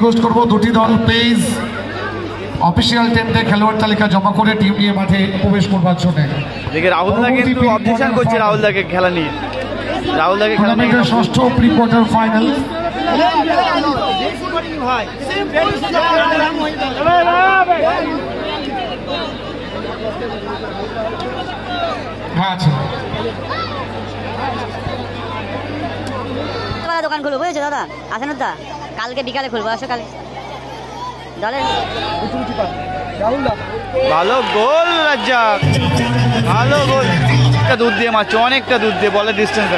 Request করবো দুটি দল পেজ অফিসিয়াল টেন্টে খেলোয়াড় তালিকা জমা করে টিম নিয়ে মাঠে প্রবেশ করবার জন্য। দেখে রাহুল দা কিন্তু অবজেকশন করছে রাহুল দাকে খেলা নিয়ে। রাহুল দাকে খেলা নিয়ে ষষ্ঠ প্রি কোয়ার্টার ফাইনাল। হ্যাঁ আছে দোকান খুলবো বুঝেছো দাদা? আসেন দা, কালকে বিকালে খুলবো। আসো কাল দলের ভালো গোল রাজ্জাক, ভালো গোল। একটা দুধ দিয়ে মারছে, অনেকটা দুধ দিয়ে, বলের distance.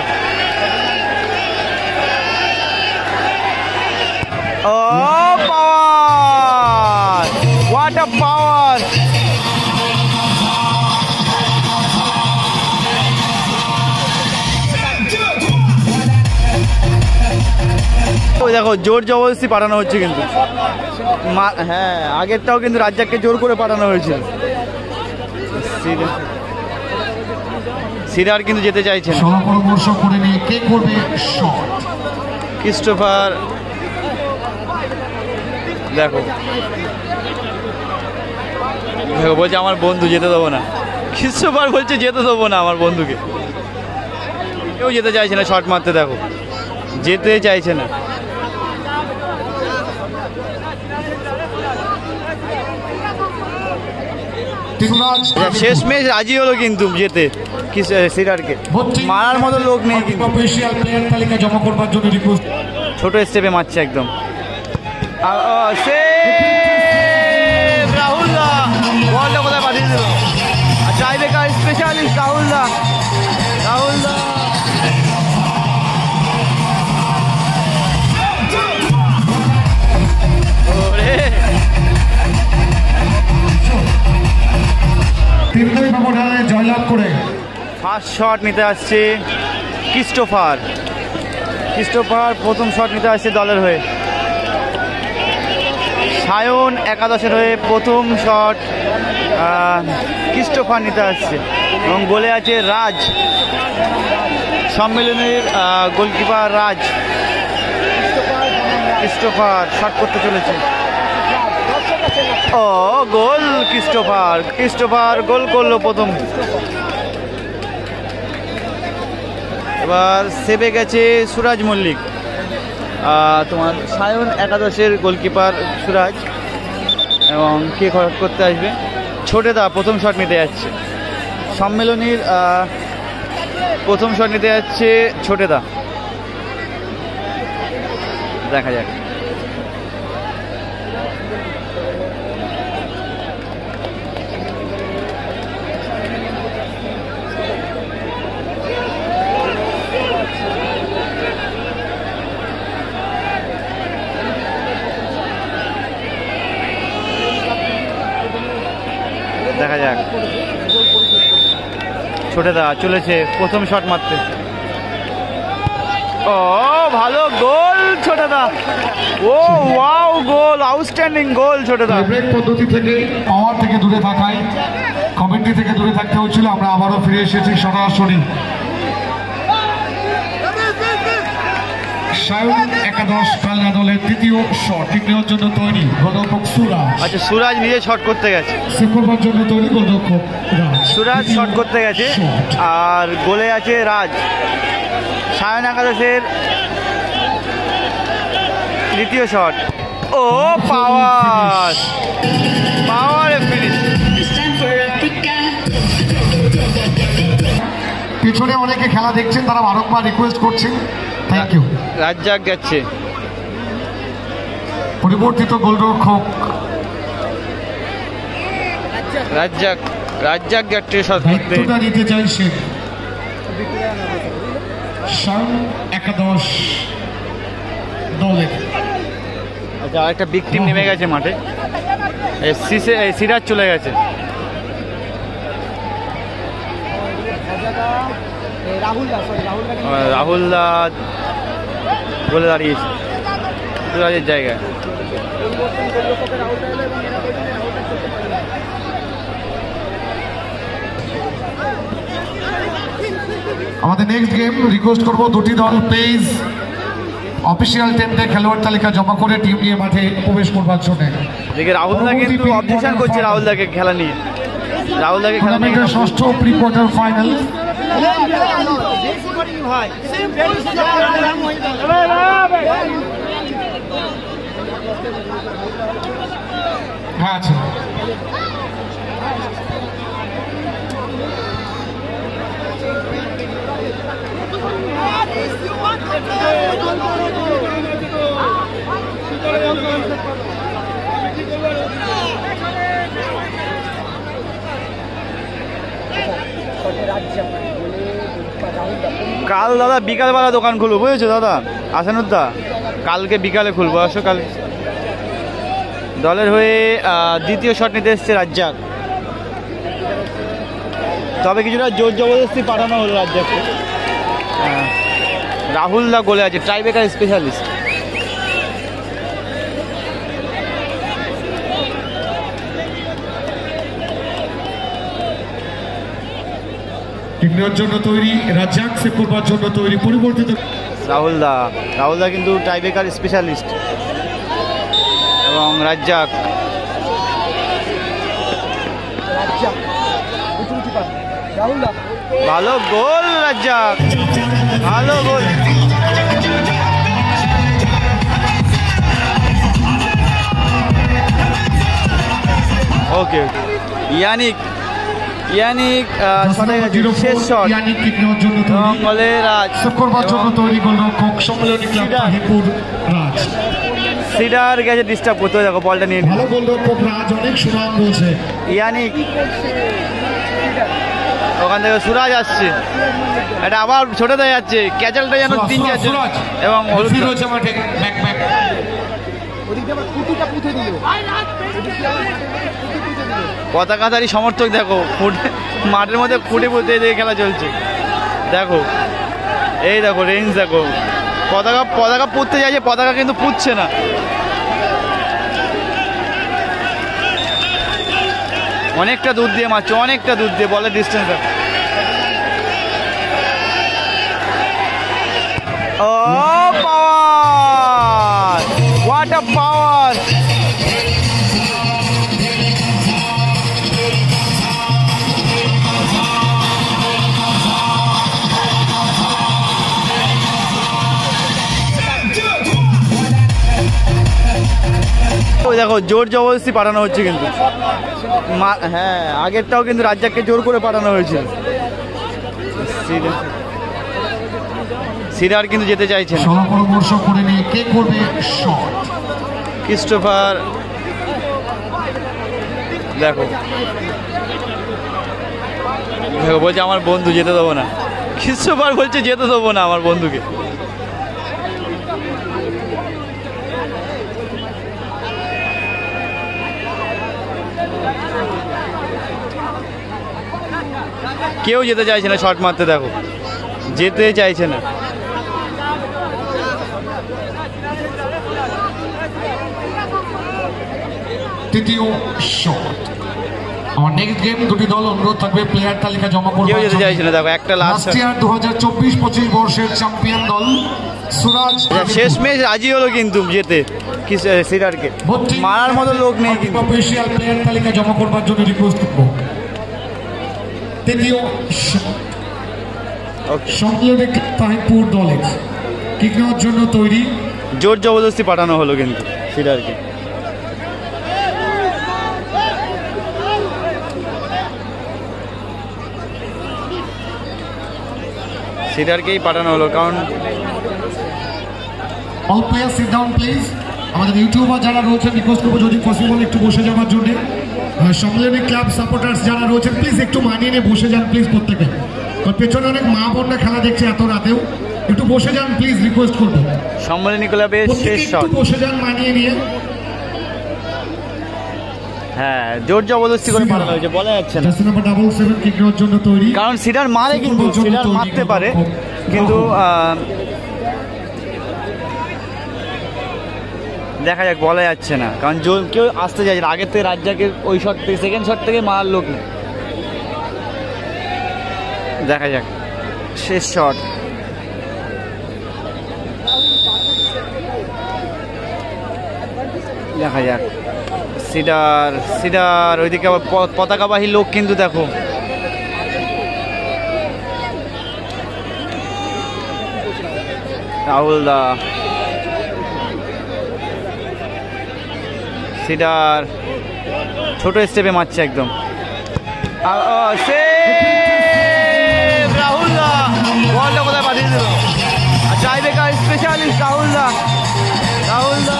O power, what a পাওয়ার! দেখো জোর জবরদস্তি পাঠানো হচ্ছে কিন্তু। হ্যাঁ, আগেরটাও কিন্তু রাজ্জাককে জোর করে পাঠানো হয়েছিল। সিরার কিন্তু যেতে চাইছেন। ক্রিস্টোফার দেখো দেখো বলছে আমার বন্ধু যেতে দেবো না। ক্রিস্টোফার বলছে যেতে দেবো না আমার বন্ধুকে। কেউ যেতে চাইছে না শট মারতে, দেখো যেতে চাইছে না। শেষ ম্যাচ রাজি হলো কিন্তু যেতে সিরারকে, মারার মতো লোক নেই কিন্তু। ছোট স্টেপে মারছে একদম। রাহুল দা বলটা কোথায় পাঠিয়ে দিল। টাইব্রেকার স্পেশালিস্ট রাহুল দা। রাহুল দা জয়লাভ করে ফার্স্ট শট নিতে আসছে ক্রিস্টোফার। ক্রিস্টোফার প্রথম শট নিতে আসছে দলের হয়ে। সায়ন একাদশের হয়ে প্রথম শট ক্রিস্টোফার নিতে আসছে এবং গোলে আছে রাজ, সম্মেলনের গোলকিপার রাজ। ক্রিস্টোফার শট করতে চলেছে। ও গোল ক্রিস্টোফার, ক্রিস্টোফার গোল করলো প্রথম। এবার সেভে গেছে সুরাজ মল্লিক। তোমার সায়ন একাদশের গোলকিপার সুরাজ এবং কে শট করতে আসবে? ছোটেদা প্রথম শট নিতে যাচ্ছে। সম্মেলনীর প্রথম শট নিতে যাচ্ছে ছোটেদা। দেখা যাক। দেখা যাক। ছোটেদা চলেছে প্রথম শট মারতে। ও ভালো গোল ছোটেদা। ও ওয়াও গোল, আউটস্ট্যান্ডিং গোল ছোটেদা। ব্রেক পদ্ধতি থেকে পাওয়ার থেকে দূরে থাকায়, কমেন্ট্রি থেকে দূরে থাকতে হচ্ছিল। আমরা আবারও ফিরে এসেছি সরাসরি। সায়ন একাদশ কালনা দলের দ্বিতীয় শট টিম নেওয়ার জন্য তৈরি গোলরক্ষক সুরাজ। আচ্ছা সুরাজ নিজে শট করতে গেছে, সেভ করবার জন্য তৈরি গোলরক্ষক রাজ। সুরাজ শট করতে গেছে আর গোলে আছে রাজ। সায়ন একাদশের দ্বিতীয় শট। ও পাওয়ার, পাওয়ারে ফিনিশ। পিছনে অনেকে খেলা দেখছেন, তারা বারংবার রিকোয়েস্ট করছেন। Thank you. রাজ্জাক যাচ্ছে। পরিবর্তিত গোলরক্ষক রাজ্জাক, রাজ্জাক যাচ্ছে শট করতে। দায়িত্বটা নিতে চাইছে সায়ন একাদশ দলের। আচ্ছা আরেকটা বিগ টিম নেমে গেছে মাঠে। সিরাজ চলে গেছে। রাহুল দা বলে দাঁড়িয়েছে সিরাজের জায়গায়। আমাদের নেক্সট গেম রিকোয়েস্ট করবো দুটি দল পেজ অফিসিয়াল টেন্টে খেলোয়াড় তালিকা জমা করে টিম নিয়ে মাঠে প্রবেশ করবার জন্য। দেখে রাহুলদা কিন্তু অবজেকশন করছে রাহুলদাকে খেলা নিয়ে। রাহুলদাকে খেলা নিয়ে টুর্নামেন্টের ষষ্ঠ প্রি কোয়ার্টার ফাইনাল। হ্যাঁ আছে। কাল দাদা বিকালবেলা দোকান খুলবো, বুঝেছো দাদা আসানুদ্দা? কালকে বিকালে খুলবো, আসো কাল। দলের হয়ে দ্বিতীয় শট নিতে এসছে রাজ্জাক, তবে কিছুটা জোর জবরদস্তি পাঠানো হলো রাজ্জাককে। রাহুলদা গোলে আছে, ট্রাইবেকার স্পেশালিস্ট। টিমের জন্য তৈরি, রাজ্জাক সেভ করবার জন্য তৈরি, পরিবর্তিত রাহুলদা কিন্তু টাইব্রেকার স্পেশালিস্ট। এবং রাজ্জাক ভালো গোল, রাজ্জাক ভালো গোল। ওকে ইয়ানিক শেষ শট সিডার গেছে ডিস্টার্ব করতে, দেখো বলটা নিয়ে ইয়ানিক, ওখান থেকে সুরাজ আসছে, এটা আবার ছোটে দেওয়া যাচ্ছে, ক্যাচালটা যেন 3-4 এবং পতাকাধারী সমর্থক দেখো মাঠের মধ্যে খুঁটে পুঁতে দিয়ে খেলা চলছে। দেখো এই দেখো রেঞ্জ, দেখো পতাকা পুঁততে যাচ্ছে, পতাকা কিন্তু পুঁতছে না। অনেকটা দূর দিয়ে মারছে, অনেকটা দূর দিয়ে, বলের ডিস্টেন্স দেখো। ও পাওয়ার, হোয়াট আ পাওয়ার! দেখো জোর জবরদস্তি পাঠানো হচ্ছে কিন্তু, হ্যাঁ আগেরটাও কিন্তু রাজ্জাককে জোর করে পাঠানো হয়েছিল। সিডার কিন্তু যেতে চাইছেন, ক্রিস্টোফার দেখো দেখো বলছে আমার বন্ধু যেতে দেবো না, ক্রিস্টোফার বলছে যেতে দেবো না আমার বন্ধুকে। কেউ যেতে চাইছে না শট মারতে, দেখো যেতে চাইছে না। তৃতীয় শট। আমার নেক্সট গেম দুটি দল অনুরোধ থাকবে প্লেয়ার তালিকা জমা করবে। কেউ যেতে চাইছে না, দেখো একটা লাস্ট ইয়ার 2024-25 বর্ষের চ্যাম্পিয়ন দল সুরাজ শেষ ম্যাচ রাজি হলো কিন্তু যেতে, সিডারকে মারার মতো লোক নেই কিন্তু। অফিশিয়াল প্লেয়ার তালিকা জমা করবার জন্য রিকোয়েস্ট করব। তৃতীয় সংলগ্ন তাহিরপুর দলের কিক নেওয়ার জন্য তৈরি, জোর জবরদস্তি পাঠানো হলো কিন্তু সিডারকে। সিডারকেই পাঠানো হলো, কারণ all player sit down please. আমাদের ইউটিউবার যারা রয়েছেন রিকোয়েস্ট করবো যদি পসিবল একটু বসে যাওয়ার জন্য। সম্মেলনী ক্লাব সাপোর্টার্স যারা রয়েছেন প্লিজ একটু মানিয়ে নিয়ে বসে যান প্লিজ প্রত্যেকে, কারণ পেছনে অনেক মা বোনরা খেলা দেখছে এত রাতেও, একটু বসে যান প্লিজ, রিকোয়েস্ট করবো। সম্মেলনী ক্লাবের শেষ শট, বসে যান মানিয়ে নিয়ে। হ্যাঁ জোর জবরদস্তি করে পাঠানো হয়েছে, বলা যাচ্ছে না, নাম্বার 77 কিক নেওয়ার জন্য তৈরি, কারণ সিডার মারে কিন্তু, সিডার মারতে পারে কিন্তু দেখা যাক, বলা যাচ্ছে না, কারণ কেউ আসতে চাইছে না। আগের থেকে রাজ্জাকের ওই শট থেকে, সেকেন্ড শট থেকে মারার লোক নেই। দেখা যাক শেষ শট। দেখা যাক। সিডার সিডার ওইদিকে আবার পতাকাবাহী লোক কিন্তু দেখো। রাহুল দা, সিডার ছোট স্টেপে মারছে একদম। রাহুল দা বলটা কোথায় পাঠিয়ে দিল। টাইব্রেকার স্পেশালিস্ট রাহুল দা। রাহুল দা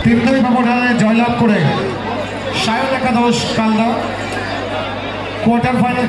তিনটাই ব্যবধানে জয়লাভ করে সায়ন একাদশ কালনা কোয়ার্টার ফাইনাল